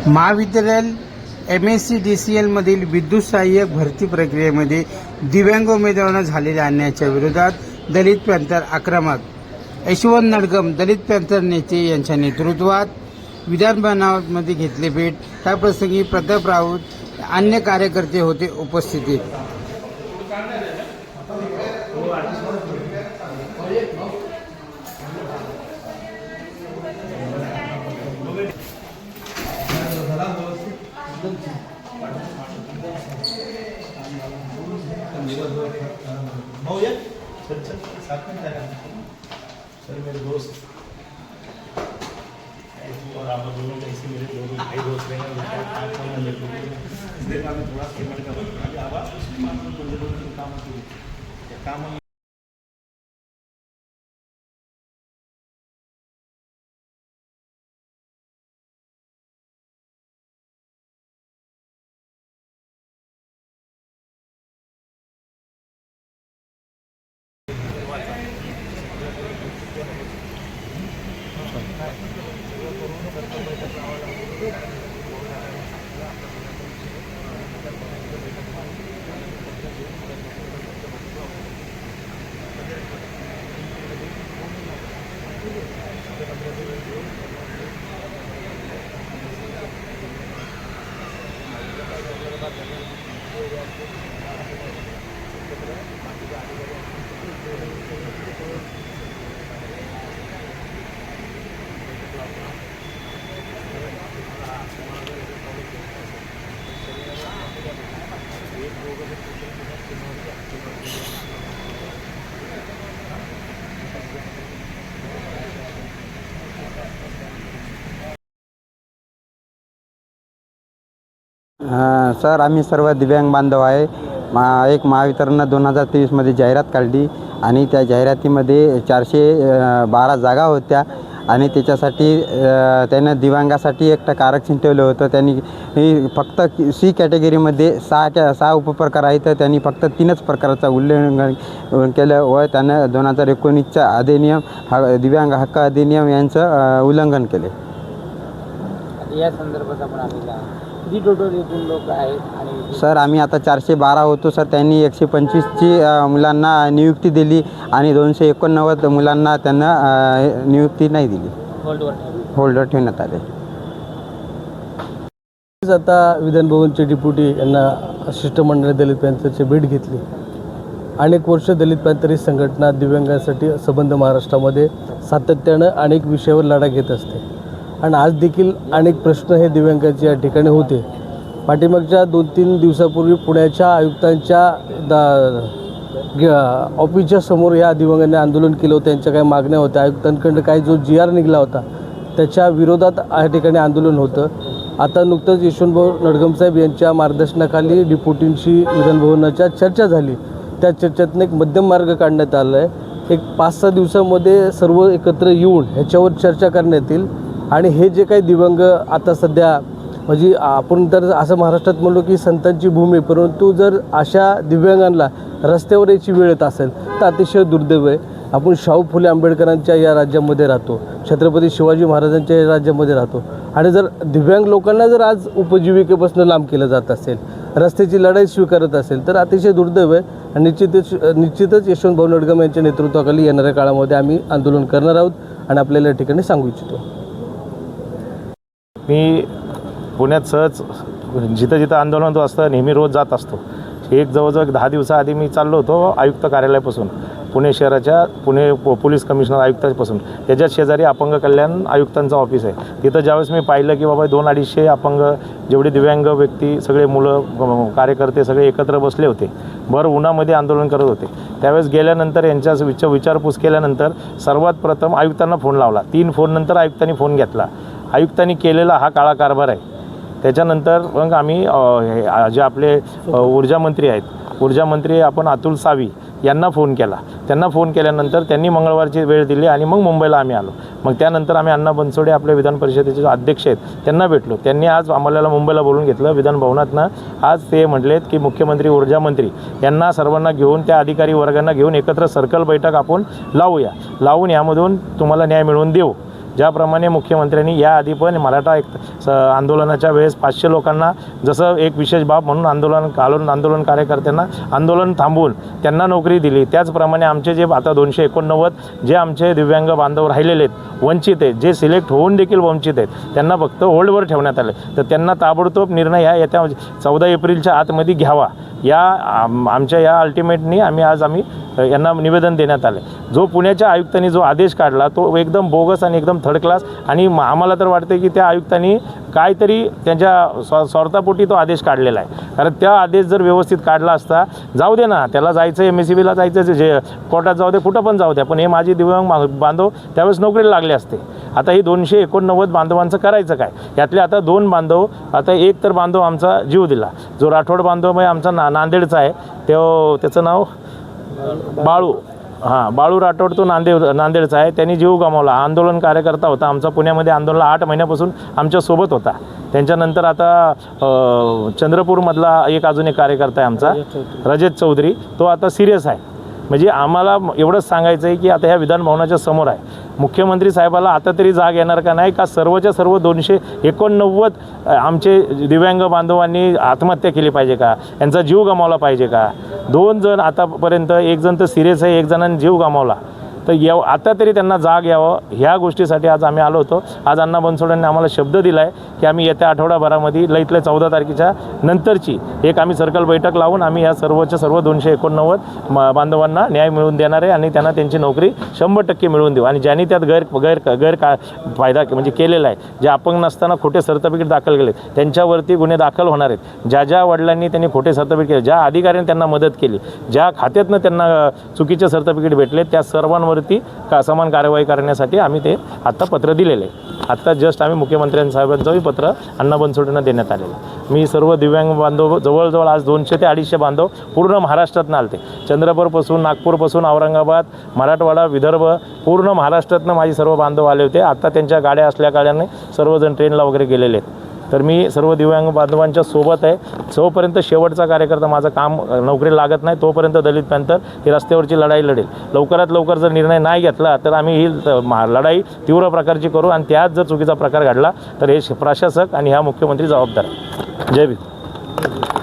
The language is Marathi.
महाविद्यालय MSc-DCL मधील विद्युत सहाय्यक भरती प्रक्रियेमध्ये दिव्यांग उमेदवारांना झालेल्या अन्यायाच्या विरोधात दलित पॅंथर आक्रमक. यशवंत नडगम दलित पॅंथर नेते यांच्या नेतृत्वात विधानभवनामध्ये घेतले भेट. त्याप्रसंगी प्रताप राऊत अन्य कार्यकर्ते होते उपस्थित. सर मेरे दोस्त और आप दोनों कैसे मेरे दोनों भाई दोस्त हैं इसलिए मैं थोड़ा पेमेंट कर आवाज़ काम सर, आम्ही सर्व दिव्यांग बांधव आहे. एक महावितरणनं 2023 मध्ये जाहिरात काढली आणि त्या जाहिरातीमध्ये 412 जागा होत्या आणि त्याच्यासाठी त्यानं दिव्यांगासाठी एक टक्का आरक्षण ठेवलं होतं. त्यांनी फक्त C कॅटेगरीमध्ये 6 उपप्रकार आहेत, तर त्यांनी फक्त 3च प्रकाराचा उल्लंघन केलं व त्यानं 2019चा अधिनियम दिव्यांग हक्क अधिनियम यांचं उल्लंघन केले. या संदर्भात आपण आपल्याला किती टोटल एकूण लोक आहेत? आणि सर, आम्ही आता 412 होतो सर. त्यांनी 125ची मुलांना नियुक्ती दिली आणि 289 मुलांना त्यांना नियुक्ती नाही दिली, होल्डर ठेवण्यात आले. आता विधानभवनचे डिप्युटी यांना शिष्टमंडळ दलित पॅंथरची भेट घेतली. अनेक वर्ष दलित पॅंथर ही संघटना दिव्यांगांसाठी संबंध महाराष्ट्रामध्ये सातत्यानं अनेक विषयावर लढा घेत असते आणि आज देखील अनेक प्रश्न हे दिव्यांगाचे या ठिकाणी होते. पाठीमागच्या 2-3 दिवसापूर्वी पुण्याच्या आयुक्तांच्या ऑफिसच्या समोर या दिव्यांगांनी आंदोलन केलं होतं. त्यांच्या काही मागण्या होत्या. आयुक्तांकडून काही जो GR निघाला होता त्याच्या विरोधात या ठिकाणी आंदोलन होतं. आता नुकतंच यशवंत नडगमसाहेब यांच्या मार्गदर्शनाखाली डिप्युटींशी विधानभवनाच्या चर्चा झाली. त्या चर्चेतून एक मध्यम मार्ग काढण्यात आला आहे. एक 5-6 दिवसामध्ये सर्व एकत्र येऊन ह्याच्यावर चर्चा करण्यात येईल आणि हे जे काही दिव्यांग आता सध्या म्हणजे आपण तर असं महाराष्ट्रात म्हणलो की संतांची भूमी, परंतु जर अशा दिव्यांगांना रस्त्यावर याची वेळ येत असेल तर अतिशय दुर्दैव आहे. आपण शाहू फुले आंबेडकरांच्या या राज्यामध्ये राहतो, छत्रपती शिवाजी महाराजांच्या या राज्यामध्ये राहतो आणि जर दिव्यांग लोकांना जर आज उपजीविकेपासून लांब केलं जात असेल, रस्त्याची लढाई स्वीकारत असेल तर अतिशय दुर्दैव आहे. आणि निश्चितच यशवंत भाऊ नडगम यांच्या नेतृत्वाखाली येणाऱ्या काळामध्ये आम्ही आंदोलन करणार आहोत आणि आपल्याला या ठिकाणी सांगू इच्छितो. मी पुण्यात सहज जिथं आंदोलन होतं असतं नेहमी रोज जात असतो. जवळजवळ 10 दिवसाआधी मी चाललो होतो आयुक्त कार्यालयापासून, पुणे शहराच्या पुणे पोलीस कमिशनर आयुक्तापासून. त्याच्याच शेजारी अपंग कल्याण आयुक्तांचं ऑफिस आहे. तिथं ज्यावेळेस मी पाहिलं की बाबा 200-250 अपंग जेवढे दिव्यांग व्यक्ती सगळे मुलं कार्यकर्ते सगळे एकत्र बसले होते, भर उन्हामध्ये आंदोलन करत होते. त्यावेळेस गेल्यानंतर यांच्या विचारपूस केल्यानंतर सर्वात प्रथम आयुक्तांना फोन लावला. 3 फोननंतर आयुक्तांनी फोन घेतला. आयुक्तांनी केलेला हा काळा कारभार आहे. त्याच्यानंतर मग आम्ही जे आपले ऊर्जामंत्री आहेत, ऊर्जामंत्री आपण अतुल सावी यांना फोन केला. त्यांना फोन केल्यानंतर त्यांनी मंगळवारची वेळ दिली आणि मग मुंबईला आम्ही आलो. मग त्यानंतर आम्ही अण्णा बनसोडे आपले विधान परिषदेचे अध्यक्ष आहेत त्यांना भेटलो. त्यांनी आज आम्हाला मुंबईला बोलून घेतलं विधान भवनातनं. आज ते म्हटलेत की मुख्यमंत्री ऊर्जामंत्री यांना सर्वांना घेऊन त्या अधिकारी वर्गांना घेऊन एकत्र सर्कल बैठक आपण लावून यामधून तुम्हाला न्याय मिळवून देऊ. ज्याप्रमाणे मुख्यमंत्र्यांनी याआधी पण मराठा आंदोलनाच्या वेळेस 500 लोकांना जसं एक विशेष बाब म्हणून आंदोलन कार्यकर्त्यांना आंदोलन थांबवून त्यांना नोकरी दिली, त्याचप्रमाणे आमचे जे आता 289 जे आमचे दिव्यांग बांधव राहिलेले आहेत, वंचित आहेत, जे सिलेक्ट होऊन देखील वंचित आहेत, त्यांना फक्त होल्डवर ठेवण्यात आले. तर त्यांना ताबडतोब निर्णय ह्या येत्या 14 एप्रिलच्या आतमध्ये घ्यावा, या आमच्या या अल्टिमेटनी आम्ही यांना निवेदन देण्यात आले. जो पुण्याच्या आयुक्तांनी जो आदेश काढला तो एकदम बोगस आणि एकदम थर्ड क्लास, आणि आम्हाला तर वाटते की त्या आयुक्तांनी काहीतरी त्यांच्या स्वार्थापोटी तो आदेश काढलेला आहे. कारण त्या आदेश जर व्यवस्थित काढला असता, जाऊ दे ना, त्याला जायचं MSCBला जायचं, जे कोर्टात जाऊ दे, कुठं पण जाऊ द्या, पण हे माझे दिव्यांग बांधव त्यावेळेस नोकरीला लागले असते. आता ही 289 बांधवांचं करायचं काय? यातले आता 2 बांधव, आता एक तर बांधव आमचा जीव दिला, जो राठोड बांधव म्हणजे आमचा नांदेडचा आहे, त्याचं नाव बाळू राठोड, तो नांदेडचा आहे. त्यांनी जीव गमावला. आंदोलन कार्यकर्ता होता आमचा, पुण्यामध्ये आंदोलनाला 8 महिन्यापासून आमच्यासोबत होता. त्यांच्यानंतर आता चंद्रपूरमधला अजून एक कार्यकर्ता आहे आमचा, रजत चौधरी, तो आता सिरियस आहे. म्हणजे आम्हाला एवढंच सांगायचं आहे की आता ह्या विधानभवनाच्या समोर आहे, मुख्यमंत्री साहेबाला आता तरी जाग येणार का नाही, का सर्वच्या सर्व 289 आमचे दिव्यांग बांधवांनी आत्महत्या केली पाहिजे का, यांचा जीव गमावला पाहिजे का? 2 जण आतापर्यंत, एक जण तर सिरियस आहे, एक जणांनी जीव गमावला. तर आता तरी त्यांना जाग यावं, ह्या गोष्टीसाठी आज आम्ही आलो होतो. आज अण्णा बनसोडेंनी आम्हाला शब्द दिला आहे की आम्ही येत्या आठवडाभरामध्ये लईतल्या 14 तारखेच्या नंतरची एक आम्ही सर्कल बैठक लावून आम्ही या सर्वच्या सर्व 289 बांधवांना न्याय मिळवून देणार आहे आणि त्यांना त्यांची नोकरी 100% मिळवून देऊ. आणि ज्यांनी त्यात गैर फायदा म्हणजे केलेला आहे, जे अपंग नसताना खोटे सर्टिफिकेट दाखल केले, त्यांच्यावरती गुन्हे दाखल होणार आहेत. ज्या वडिलांनी त्यांनी खोटे सर्टिफिकेट केले, ज्या अधिकाऱ्यांनी त्यांना मदत केली, ज्या खात्यातनं त्यांना चुकीचे सर्टिफिकेट भेटले, त्या सर्वांवरती समान कारवाई करण्यासाठी आम्ही ते आत्ता पत्र दिलेले आहे. आत्ता जस्ट आम्ही मुख्यमंत्र्यांसाहेबांचंही पत्र अण्णा बनसोडेंना देण्यात आलेलं आहे. मी सर्व दिव्यांग बांधव जवळजवळ आज 200 ते 250 बांधव पूर्ण महाराष्ट्रातनं आलते. चंद्रपूरपासून, नागपूरपासून, औरंगाबाद, मराठवाडा, विदर्भ, पूर्ण महाराष्ट्रातनं माझे सर्व बांधव आले होते. आत्ता त्यांच्या गाड्या असल्या कारणाने सर्वजण ट्रेनला वगैरे गेलेले आहेत. तर मी सर्व दिव्यांग बांधवांच्या सोबत आहे. जोपर्यंत शेवटचा कार्यकर्ता माझं काम नोकरी लागत नाही तोपर्यंत दलित पॅंथर ही रस्त्यावरची लढाई लढेल. लवकरात लवकर जर निर्णय नाही घेतला तर आम्ही ही लढाई तीव्र प्रकारची करू, आणि त्यात जर चुकीचा प्रकार घडला तर हे प्रशासक आणि ह्या मुख्यमंत्री जबाबदार आहे. जय भीम.